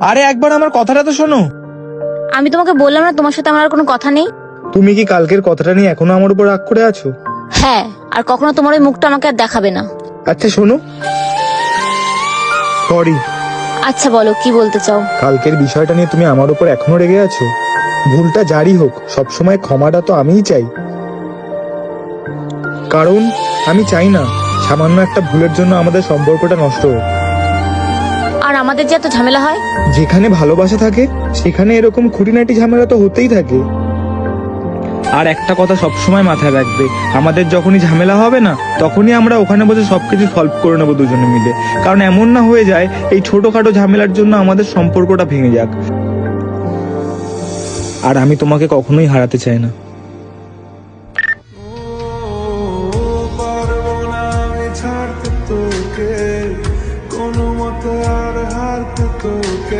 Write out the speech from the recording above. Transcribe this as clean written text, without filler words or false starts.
আরে একবার আমার কথাটা তো শোনো। আমি তোমাকে বললাম না তোমার সাথে আমার আর কোনো কথা নেই। তুমি কি কালকের কথাটা নিয়ে এখনো আমার উপর রাগ করে আছো? হ্যাঁ, আর কখনো তোমার ওই মুখটা আমাকে আর দেখাবে না। আচ্ছা শোনো, সরি। আচ্ছা বলো, কি বলতে চাও? কালকের বিষয়টা নিয়ে তুমি আমার উপর এখনো রেগে আছো? ভুলটা যারই হোক, সবসময় ক্ষমাটা তো আমিই চাই। কারণ আমি চাই না সামান্য একটা ভুলের জন্য আমাদের সম্পর্কটা নষ্ট হোক। আর আমাদের যে এত ঝামেলা হয়। যেখানে ভালোবাসা থাকে সেখানে এরকম খুঁটিনাটি ঝামেলা তো হতেই থাকে। আর একটা কথা সবসময় মাথায় রাখবে, আমাদের যখনই ঝামেলা হবে না তখনই আমরা ওখানে বসে সবকিছু সলভ করে নেবো দুজনে মিলে। কারণ এমন না হয়ে যায় এই ছোটখাটো ঝামেলার জন্য আমাদের সম্পর্কটা ভেঙে যাক। আর আমি তোমাকে কখনোই হারাতে চাই না।